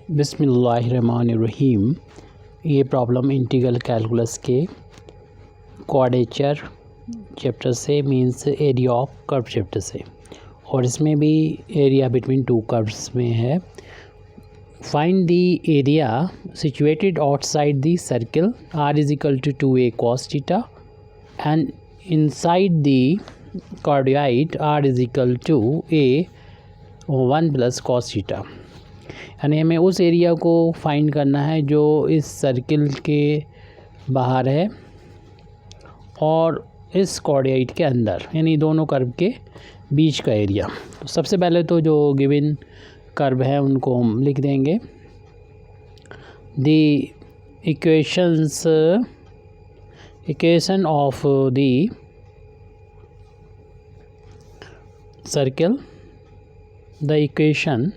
बिस्मिल्लाहिर्रहमानिर्रहीम। ये problem integral calculus के क्वाड्रेचर चैप्टर से means area of curve chapter से, और इसमें भी एरिया बिटवीन टू कर्व्स में है। Find the area situated outside the circle r is equal to 2a cos theta and inside the cardioid r is equal to a 1 plus cos theta. यानी हमें उस area को find करना है जो इस सर्किल के बाहर है और इस कार्डियोइड के अंदर, यानी दोनों कर्व के बीच का एरिया। तो सबसे पहले तो जो गिवन कर्व है उनको हम लिख देंगे। The equation of the circle, the equation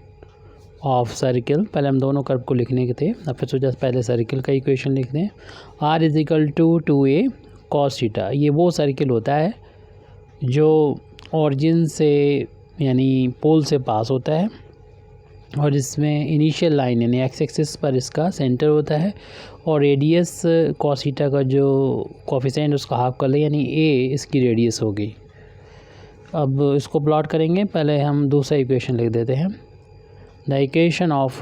of circle, पहले हम दोनों कर्व को लिखने के थे, अब फिर सोचा पहले सर्किल का इक्वेशन लिख दें। r is equal to 2a cos theta. ये वो सर्किल होता है जो ऑरिजिन से यानी पोल से पास होता है और इसमें इनिशियल लाइन यानी एक्स एक्सिस पर इसका सेंटर होता है और रेडियस cos थीटा का जो कोफिशिएंट उसका हाफ कर ले, यानी a इसकी रेडियस होगी। अब इसको प्लॉट करेंगे। पहले हम दूसरा इक्वेशन लिख देते हैं। The equation of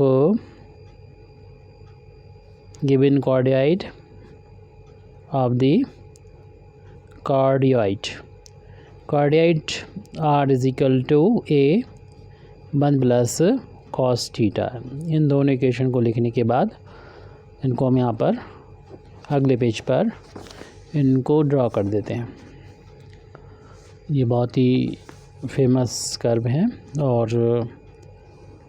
given cardioid of the cardioid r is equal to a 1 plus cos theta. इन दोनों इक्वेशन को लिखने के बाद इनको हम यहाँ पर अगले पेज पर इनको ड्रॉ कर देते हैं। ये बहुत ही फेमस कर्व हैं और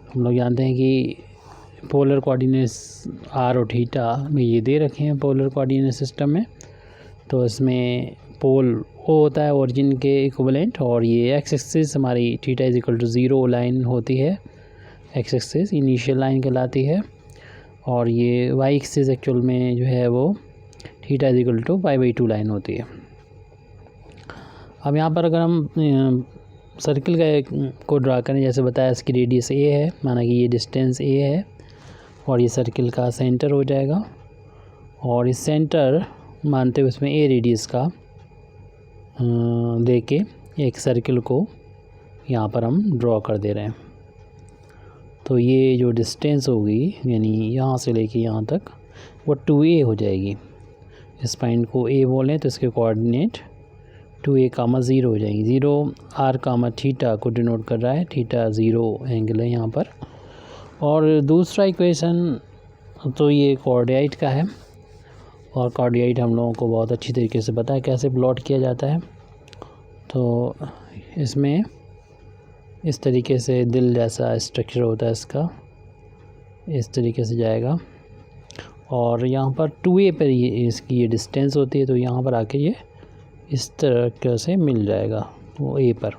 हम लोग जानते हैं कि पोलर कोऑर्डिनेट्स r और थीटा में ये दे रखे हैं पोलर कोऑर्डिनेट सिस्टम में। तो इसमें पोल O होता है ओरिजिन के इक्विवेलेंट और ये एक्स एक्सिस हमारी theta is equal to 0 line होती है, एक्स एक्सिस इनिशियल लाइन कहलाती है, और ये वाई एक्सिस एक्चुअल में जो है वो theta is equal to π/2 line होती है। अब यहाँ पर अगर हम सर्किल का को ड्रा करें, जैसे बताया इसकी रेडियस a है, माना कि ये डिस्टेंस a है और ये सर्किल का सेंटर हो जाएगा, और इस सेंटर मानते हुए इसमें a रेडियस का दे के एक सर्किल को यहाँ पर हम ड्रॉ कर दे रहे हैं। तो ये जो डिस्टेंस होगी यानी यहाँ से लेके यहाँ तक वो 2a हो जाएगी। इस पॉइंट को a बोलें तो इसके कोऑर्डिनेट 2a, 0 हो जाएंगे। 0 r, थीटा को डिनोट कर रहा है, थीटा 0 एंगल है यहाँ पर। और दूसरा इक्वेशन तो ये कार्डियोइड का है और कार्डियोइड हम लोगों को बहुत अच्छी तरीके से पता है कैसे प्लॉट किया जाता है। तो इसमें इस तरीके से दिल जैसा स्ट्रक्चर होता है इसका, इस तरीके से जाएगा और यहाँ पर 2a पर ये इसकी ये डिस्टेंस होती है, तो यहाँ पर आके ये इस तरह से मिल जाएगा वो a पर।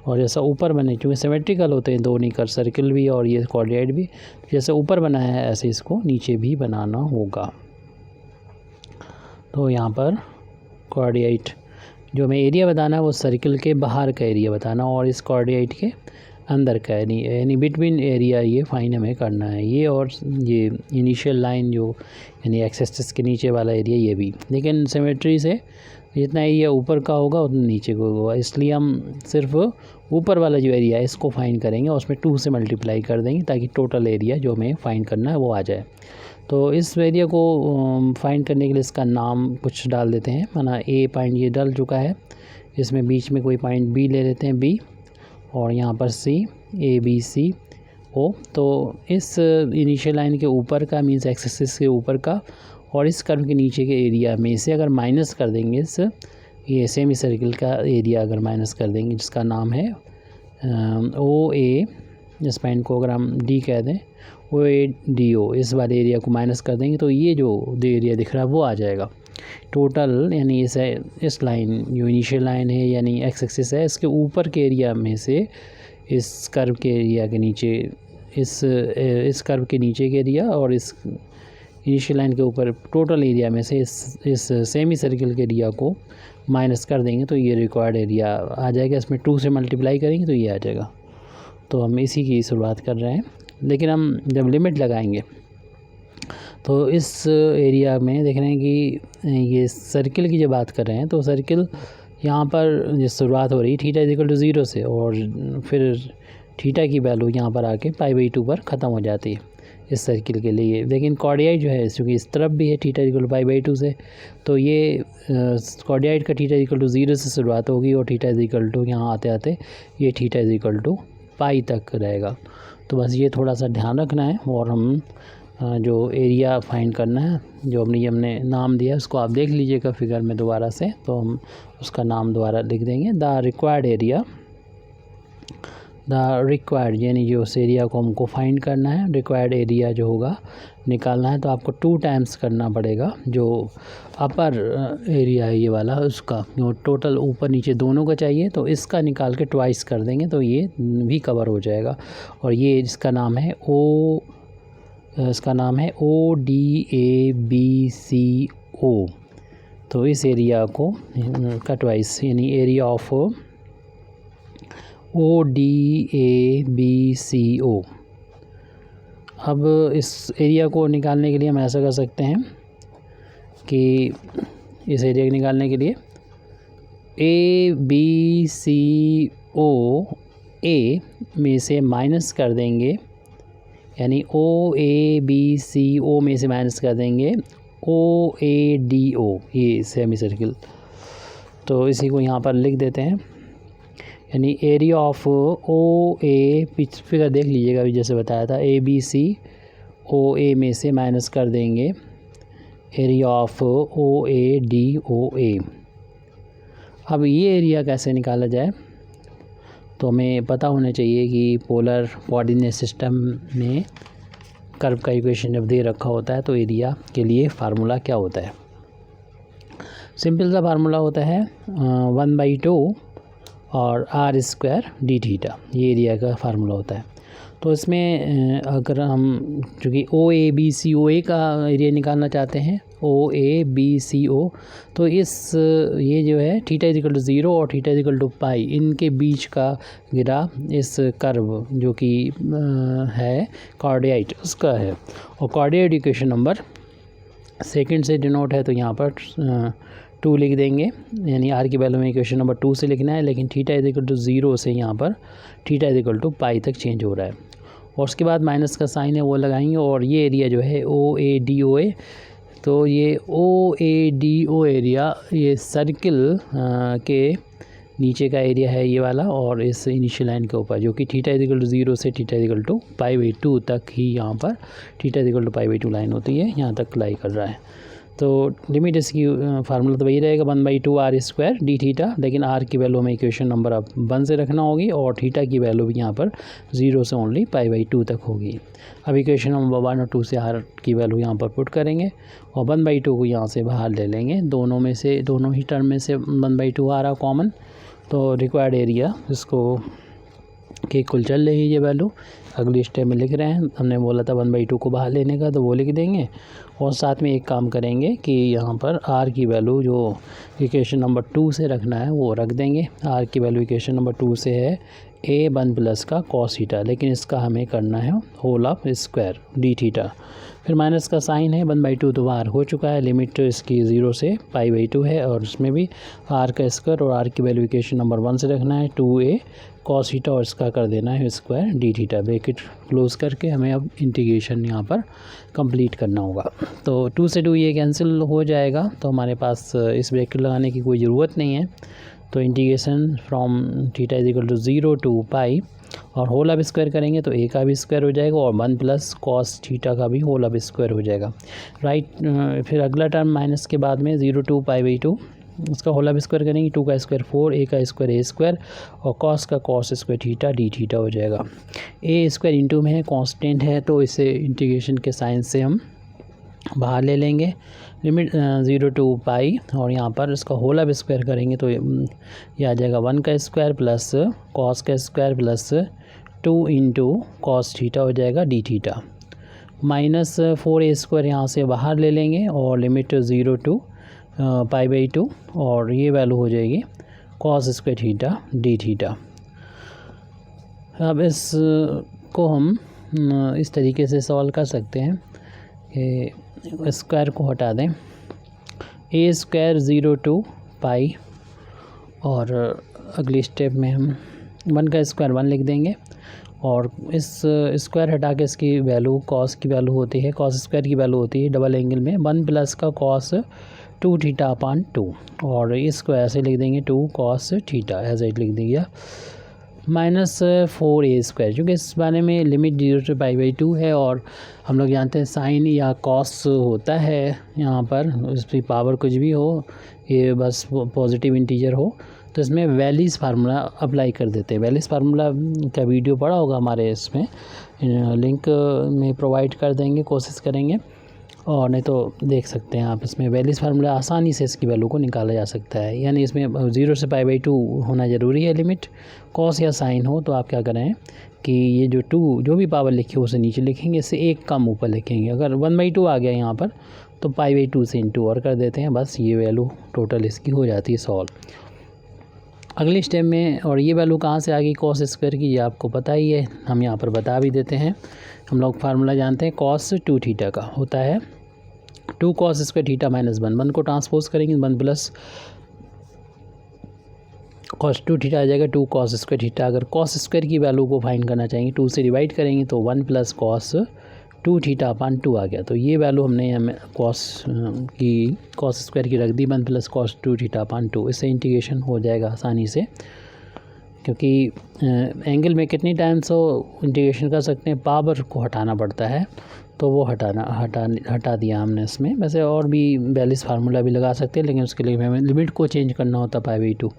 और जैसा ऊपर बने, क्योंकि सिमेट्रिकल होते हैं दोनों कर सर्किल भी और ये कार्डियोइड भी, जैसे ऊपर बना है ऐसे इसको नीचे भी बनाना होगा। तो यहाँ पर कार्डियोइड जो हमें एरिया बताना है वो सर्किल के बाहर का एरिया बताना और इस कार्डियोइड के अंदर का यानी बिटवीन एरिया ये फाइन हमें करना है। ये और ये इनिशियल लाइन जो यानी एक्स एक्सिस के नीचे वाला एरिया ये भी, लेकिन सिमेट्री से जितना एरिया ऊपर का होगा उतना नीचे को होगा, इसलिए हम सिर्फ ऊपर वाला जो एरिया है इसको फाइंड करेंगे और उसमें 2 से मल्टीप्लाई कर देंगे ताकि टोटल एरिया जो हमें फाइंड करना है वो आ जाए। तो इस एरिया को फाइंड करने के लिए इसका नाम कुछ डाल देते हैं, माना a पॉइंट ये डल चुका है, इसमें बीच में कोई पॉइंट b ले लेते हैं b, और यहाँ पर c, a b c o। तो इस इनिशियल लाइन के ऊपर का मीन्स एक्स एक्सिस के ऊपर का और इस कर्व के नीचे के एरिया में से अगर माइनस कर देंगे इस ये सेमी सर्किल का एरिया अगर माइनस कर देंगे जिसका नाम है ओ ए, इस पॉइंट को अगर हम डी कह दें ओ ए डी ओ, इस वाले एरिया को माइनस कर देंगे तो ये जो एरिया दिख रहा है वो आ जाएगा टोटल। यानी इस लाइन जो इनिशियल लाइन है यानी एक्स एक्सिस है इसके ऊपर के एरिया में से इस कर्व के एरिया के नीचे इस कर्व के नीचे के एरिया और इस इनिशियल लाइन के ऊपर टोटल एरिया में से इस सेमी सर्किल के एरिया को माइनस कर देंगे तो ये रिक्वायर्ड एरिया आ जाएगा। इसमें 2 से मल्टीप्लाई करेंगे तो ये आ जाएगा। तो हम इसी की शुरुआत कर रहे हैं। लेकिन हम जब लिमिट लगाएंगे तो इस एरिया में देख रहे हैं कि ये सर्किल की जब बात कर रहे हैं तो सर्किल यहाँ पर जो शुरुआत हो रही है थीटा इक्वल टू 0 से, और फिर थीटा की वैल्यू यहाँ पर आके π/2 पर ख़त्म हो जाती है इस सर्किल के लिए। लेकिन कॉर्डियाइट जो है चूँकि इस तरफ भी है थीटा इक्वल टू π/2 से, तो ये कॉर्डियाइट का थीटा इक्वल टू 0 से शुरुआत होगी और थीटा इक्वल टू यहाँ आते आते ये थीटा इक्वल टू π तक रहेगा। तो बस ये थोड़ा सा ध्यान रखना है। और हम जो एरिया फाइंड करना है, जो हमने नाम दिया उसको आप देख लीजिएगा फिगर में दोबारा से, तो हम उसका नाम दोबारा लिख देंगे। The required area, the required यानी जो उस एरिया को हमको फाइंड करना है, रिक्वायर्ड एरिया जो होगा निकालना है तो आपको 2 टाइम्स करना पड़ेगा। जो अपर एरिया है ये वाला उसका, जो टोटल ऊपर नीचे दोनों का चाहिए तो इसका निकाल के ट्वाइस कर देंगे तो ये भी कवर हो जाएगा। और ये इसका नाम है ODABCO। तो इस एरिया को का ट्वाइस यानी एरिया ऑफ ODABCO। अब इस एरिया को निकालने के लिए हम ऐसा कर सकते हैं कि इस एरिया को निकालने के लिए ABCO A में से माइनस कर देंगे, यानी OABCO में से माइनस कर देंगे OADO, ये सेमी सर्किल। तो इसी को यहाँ पर लिख देते हैं, यानी एरिया ऑफ OA, फिगर देख लीजिएगा अभी जैसे बताया था, ABCOA में से माइनस कर देंगे एरिया ऑफ OADOA। अब ये एरिया कैसे निकाला जाए, तो हमें पता होना चाहिए कि पोलर कोऑर्डिनेट सिस्टम में कर्व का इक्वेशन जब दे रखा होता है तो एरिया के लिए फार्मूला क्या होता है। सिंपल सा फार्मूला होता है 1/2 और r² d थीटा, ये एरिया का फार्मूला होता है। तो इसमें अगर हम चूँकि OABCOA का एरिया निकालना चाहते हैं, OABCO, तो ये जो है थीटा इक्वल टू 0 और थीटा इक्वल टू π, इनके बीच का गिरा इस कर्व जो कि है कॉर्डियाइट उसका है। और कॉर्डियाइट इक्वेशन नंबर सेकंड से डिनोट है तो यहाँ पर 2 लिख देंगे, यानी r की वैल्यू में इक्वेशन नंबर 2 से लिखना है, लेकिन थीटा इक्वल टू 0 से यहाँ पर थीटा इक्वल टू π तक चेंज हो रहा है। और उसके बाद माइनस का साइन है वो लगाएंगे, और ये एरिया जो है OADOA, तो ये OADO एरिया ये सर्किल के नीचे का एरिया है ये वाला, और इस इनिशियल लाइन के ऊपर जो कि थीटा इक्वल टू 0 से थीटा इक्वल टू π/2 तक ही यहाँ पर थीटा इक्वल टू π/2 लाइन होती है, यहाँ तक लाई कर रहा है। तो लिमिट इसकी फार्मूला तो वही रहेगा 1/2 r² d थीटा, लेकिन r की वैल्यू में इक्वेशन नंबर अब 1 से रखना होगी और थीटा की वैल्यू भी यहाँ पर 0 से ओनली π/2 तक होगी। अब इक्वेशन नंबर 1 और 2 से r की वैल्यू यहाँ पर पुट करेंगे और 1/2 को यहाँ से बाहर ले लेंगे, दोनों ही टर्म में से 1/2 आ रहा कॉमन। तो रिक्वायर्ड एरिया इसको कि कुल चल रही है ये वैल्यू, अगली स्टेप में लिख रहे हैं। हमने बोला था 1/2 को बाहर लेने का, तो वो लिख देंगे। और साथ में एक काम करेंगे कि यहाँ पर r की वैल्यू जो इक्वेशन नंबर 2 से रखना है वो रख देंगे। r की वैल्यू इक्वेशन नंबर 2 से है A1 प्लस का cos थीटा, लेकिन इसका हमें करना है whole of square d theta. फिर माइनस का साइन है, 1/2 तो बाहर हो चुका है, लिमिट इसकी 0 से π/2 है, और उसमें भी r का स्क्वायर और r की वैल्यू इक्वेशन नंबर 1 से रखना है 2A cos थीटा, और इसका कर देना है square d theta. Bracket close करके हमें अब इंटीग्रेशन यहाँ पर कंप्लीट करना होगा। तो 2 से 2 ये कैंसिल हो जाएगा, तो हमारे पास इस ब्रैकेट लगाने की कोई ज़रूरत नहीं है। तो integration from theta equal to 0 to π, और होल ऑफ स्क्वायर करेंगे तो a का भी स्क्वायर हो जाएगा और 1 प्लस cos थीटा का भी होल ऑफ स्क्वायर हो जाएगा, राइट। फिर अगला टर्म माइनस के बाद में 0 to π/2, उसका होल ऑफ स्क्वायर करेंगे, 2 का स्क्वायर 4, a का स्क्वायर a स्क्वायर और cos का cos square theta d theta हो जाएगा। a स्क्वायर इंटू में है, कांस्टेंट है, तो इसे इंटीग्रेशन के साइन से हम बाहर ले लेंगे। लिमिट 0 to π, और यहाँ पर इसका होल ऑफ स्क्वायर करेंगे तो ये आ जाएगा 1 का स्क्वायर प्लस cos का square plus 2 into cos theta हो जाएगा d theta. Minus 4a square यहाँ से बाहर ले लेंगे और लिमिट 0 to π/2, और ये वैल्यू हो जाएगी cos square theta d theta. अब इसको हम इस तरीके से सॉल्व कर सकते हैं कि स्क्वायर को हटा दें, ए स्क्वायर 0 to पाई, और अगली स्टेप में हम 1 का स्क्वायर 1 लिख देंगे, और इस स्क्वायर हटा के इसकी वैल्यू कॉस की वैल्यू होती है, कॉस स्क्वायर की वैल्यू होती है डबल एंगल में 1 प्लस का कॉस 2 थीटा अपान 2, और इसको ऐसे लिख देंगे 2 कॉस थीटा ऐसे लिख दिया, -4a स्क्वायर, क्योंकि इस बारे में लिमिट 0 से π/2 है, और हम लोग जानते हैं साइन या कॉस होता है यहाँ पर, इसकी पावर कुछ भी हो, ये बस पॉजिटिव इंटीजर हो, तो इसमें वेलिस फार्मूला अप्लाई कर देते हैं। वेलिस फार्मूला का वीडियो पड़ा होगा हमारे इसमें, लिंक में प्रोवाइड कर देंगे, कोशिश करेंगे, और नहीं तो देख सकते हैं आप, इसमें वेलिस फार्मूला आसानी से इसकी वैल्यू को निकाला जा सकता है। यानी इसमें 0 से π/2 होना ज़रूरी है लिमिट, कॉस या साइन हो तो आप क्या करें कि ये जो 2 जो भी पावर लिखी हो उसे नीचे लिखेंगे, इससे एक कम ऊपर लिखेंगे। अगर 1/2 आ गया यहाँ पर तो π/2 से इंटू और कर देते हैं, बस ये वैल्यू टोटल इसकी हो जाती है सॉल्व। अगले स्टेप में, और ये वैल्यू कहाँ से आ गई कॉस स्क्वायर की, ये आपको पता ही है, हम यहाँ पर बता भी देते हैं। हम लोग फार्मूला जानते हैं कॉस 2 थीटा का होता है 2 कॉस स्क्वायर थीटा -1 को ट्रांसपोज करेंगे 1 प्लस कॉस 2 थीटा आ जाएगा 2 कॉस स्क्वायर थीटा। अगर कॉस स्क्वायर की वैल्यू को फाइंड करना चाहेंगे 2 से डिवाइड करेंगे तो 1 प्लस कॉस 2 थीटा अपान 2 आ गया। तो ये वैल्यू हमने हमें कॉस स्क्वायर की रख दी 1 प्लस कॉस 2 थीटा अपान 2। इससे इंटीग्रेशन हो जाएगा आसानी से, क्योंकि एंगल में कितनी टाइम्स हो इंटीग्रेशन कर सकते हैं, पावर को हटाना पड़ता है, तो वो हटा दिया हमने इसमें। वैसे और भी वेलिस फार्मूला भी लगा सकते हैं, लेकिन उसके लिए हमें लिमिट को चेंज करना होता है π/2,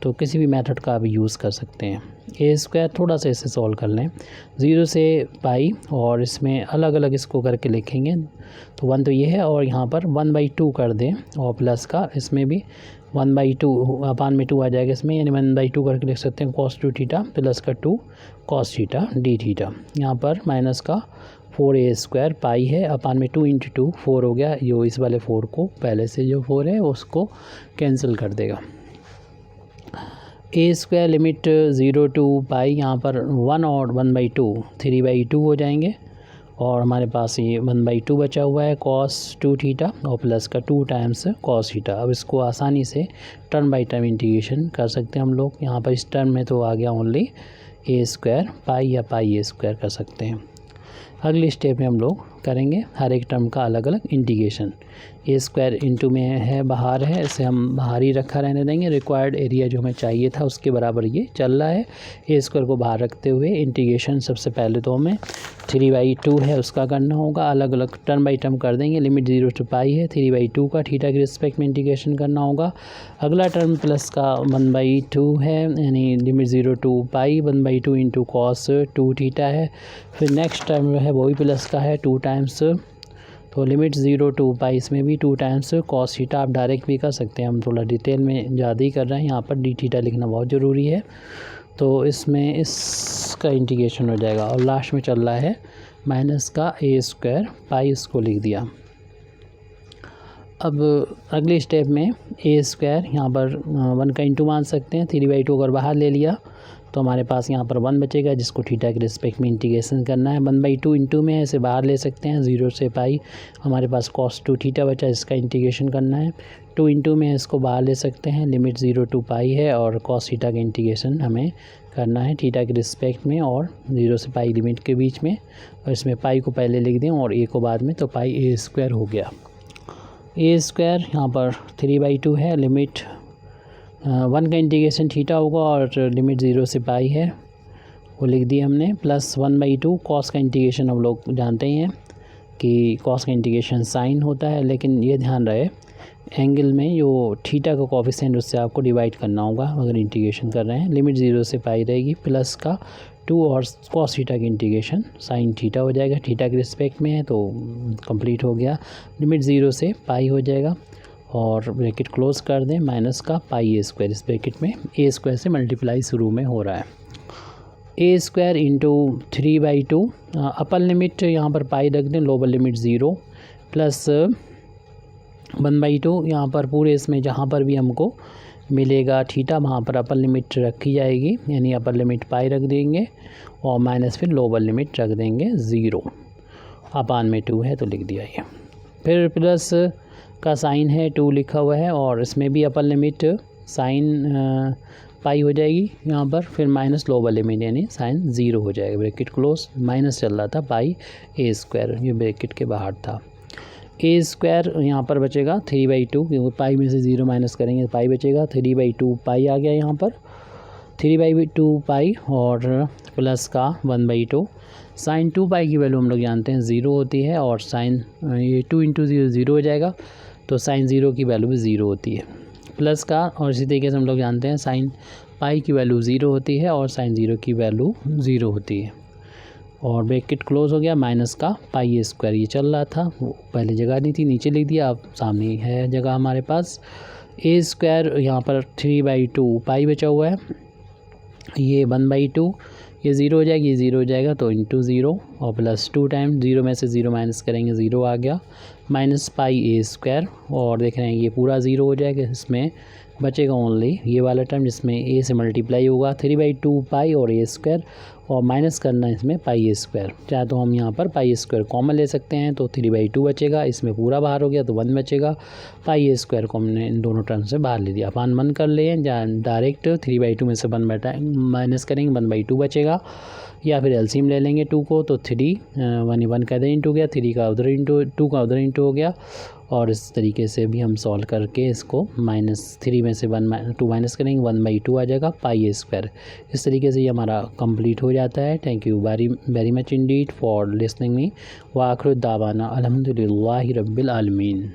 तो किसी भी मेथड का आप यूज़ कर सकते हैं। ए स्क्वायर थोड़ा सा इसे सॉल्व कर लें 0 से पाई, और इसमें अलग अलग इसको करके लिखेंगे, तो 1 तो ये है, और यहाँ पर 1/2 कर दें, और प्लस का इसमें भी 1/2 अपान में 2 आ जाएगा इसमें, यानी 1/2 करके लिख सकते हैं कॉस 2 थीटा प्लस का 2 कॉस थीटा डी थीटा। यहाँ पर माइनस का 4a स्क्वायर पाई है अपान में 2 × 2 4 हो गया, जो इस वाले 4 को पहले से जो 4 है उसको कैंसिल कर देगा। ए स्क्वायर लिमिट 0 to पाई, यहाँ पर 1 और 1/2 3/2 हो जाएंगे, और हमारे पास ये 1/2 बचा हुआ है कॉस 2 थीटा और प्लस का 2 टाइम्स कॉस थीटा। अब इसको आसानी से टर्म बाई टर्म इंटीग्रेशन कर सकते हैं हम लोग। यहाँ पर इस टर्म में तो आ गया ओनली ए स्क्वायर पाई या पाई ए स्क्वायर कर सकते हैं। अगले स्टेप में हम लोग करेंगे हर एक टर्म का अलग अलग इंटीग्रेशन। ए स्क्वायर इंटू में है बाहर है, इसे हम बाहर ही रखा रहने देंगे, रिक्वायर्ड एरिया जो हमें चाहिए था उसके बराबर ये चल रहा है। ए स्क्वायर को बाहर रखते हुए इंटीग्रेशन सबसे पहले तो हमें 3/2 है उसका करना होगा, अलग अलग टर्म बाई टर्म कर देंगे। लिमिट 0 to पाई है, 3/2 का थीटा के रिस्पेक्ट में इंटीग्रेशन करना होगा। अगला टर्म प्लस का 1/2 है, यानी limit 0 to pi 1/2 into cos 2 theta है। फिर नेक्स्ट टर्म जो है वो भी प्लस का है 2 टाइम्स, तो लिमिट 0 to पाई इसमें भी 2 टाइम्स कॉस थीटा। आप डायरेक्ट भी कर सकते हैं, हम थोड़ा डिटेल में ज़्यादा ही कर रहे हैं, यहाँ पर डी थीटा लिखना बहुत ज़रूरी है। तो इसमें इसका इंटीग्रेशन हो जाएगा, और लास्ट में चल रहा है माइनस का ए स्क्वायर पाई, उसको लिख दिया। अब अगले स्टेप में ए स्क्वायर यहाँ पर 1 का इंटू मान सकते हैं, 3/2 अगर बाहर ले लिया तो हमारे पास यहाँ पर 1 बचेगा, जिसको थीटा के रिस्पेक्ट में इंटीग्रेशन करना है। 1/2 इंटू में इसे बाहर ले सकते हैं, 0 से पाई हमारे पास कॉस 2 थीटा बचा, इसका इंटीग्रेशन करना है। 2 इंटू में इसको बाहर ले सकते हैं, लिमिट 0 to पाई है, और कॉस थीटा का इंटीग्रेशन हमें करना है थीटा के रिस्पेक्ट में और 0 से पाई लिमिट के बीच में, और इसमें पाई को पहले लिख दें और ए को बाद में, तो पाई ए स्क्वायर हो गया। ए स्क्वायर यहाँ पर 3/2 है, लिमिट 1 का इंटीग्रेशन थीटा होगा, और लिमिट 0 से पाई है वो लिख दी हमने, प्लस 1/2 कॉस का इंटीग्रेशन हम लोग जानते ही हैं कि कॉस का इंटीग्रेशन साइन होता है, लेकिन ये ध्यान रहे एंगल में जो थीटा का कोफिशिएंट उससे आपको डिवाइड करना होगा अगर इंटीग्रेशन कर रहे हैं। लिमिट 0 से पाई रहेगी, प्लस का 2 और कॉस थीटा की इंटीग्रेशन साइन थीटा हो जाएगा, थीटा के रिस्पेक्ट में है तो कंप्लीट हो गया। लिमिट 0 से पाई हो जाएगा, और ब्रैकेट क्लोज कर दें, माइनस का पाई ए स्क्वायर, इस ब्रैकेट में ए स्क्वायर से मल्टीप्लाई शुरू में हो रहा है। ए स्क्वायर इंटू 3/2 अपर लिमिट यहाँ पर पाई रख दें, लोअर लिमिट 0 प्लस 1/2 यहाँ पर पूरे इसमें जहाँ पर भी हमको मिलेगा थीटा, वहाँ पर अपर लिमिट रखी जाएगी, यानी अपर लिमिट पाई रख देंगे और माइनस फिर लोअर लिमिट रख देंगे 0 अपान में 2 है तो लिख दिया ये। फिर प्लस का साइन है 2 लिखा हुआ है और इसमें भी अपर लिमिट साइन पाई हो जाएगी यहाँ पर, फिर माइनस लोअर लिमिट यानी साइन 0 हो जाएगा। ब्रैकेट क्लोज, माइनस चल रहा था पाई ए स्क्वायर, ये ब्रैकेट के बाहर था। ए स्क्वायर यहाँ पर बचेगा 3/2, क्योंकि पाई में से 0 माइनस करेंगे तो पाई बचेगा। 3/2 पाई आ गया यहाँ पर, 3/2 पाई और प्लस का 1/2। साइन 2 पाई की वैल्यू हम लोग जानते हैं 0 होती है और साइन ये 2 × 0 0 हो जाएगा, तो साइन 0 की वैल्यू भी 0 होती है। प्लस का, और इसी तरीके से हम लोग जानते हैं साइन पाई की वैल्यू 0 होती है और साइन 0 की वैल्यू 0 होती है। और ब्रैकेट क्लोज हो गया, माइनस का पाई ए स्क्वायर ये चल रहा था, वो पहले जगह नहीं थी, नीचे लिख दिया, अब सामने है जगह हमारे पास। ए स्क्वायर यहाँ पर 3/2 पाई बचा हुआ है, ये 1/2, ये 0 हो जाएगी, ये 0 हो जाएगा तो इंटू 0 और प्लस 2 टाइम 0 में से 0 माइनस करेंगे 0 आ गया, माइनस पाई ए स्क्वायर, और देख रहे हैं ये पूरा 0 हो जाएगा, इसमें बचेगा ओनली ये वाला टर्म जिसमें ए से मल्टीप्लाई होगा 3/2 पाई और ए स्क्वायर, और माइनस करना इसमें पाई ए स्क्वायर। चाहे तो हम यहाँ पर पाई ए स्क्वायर कॉमन ले सकते हैं तो 3/2 बचेगा, इसमें पूरा बाहर हो गया तो 1 बचेगा। पाई ए स्क्वायर को हमने इन दोनों टर्म से बाहर ले दिया, अपान 1 कर लें, डायरेक्ट 3/2 में से 1 माइनस करेंगे 1/2 बचेगा, या फिर एलसीएम ले लेंगे 2 को तो 3 1 का इधर इंटू गया, 3 का उधर इंटू, 2 का उधर इंटू हो गया। और इस तरीके से भी हम सॉल्व करके इसको -3 में से 2 माइनस करेंगे 1/2 आ जाएगा पाई ए स्क्वायर। इस तरीके से ये हमारा कंप्लीट हो जाता है। Thank you very much Indeed for listening me. व आखिर दावाना अल्हम्दुलिल्लाहि रब्बिल आलमीन।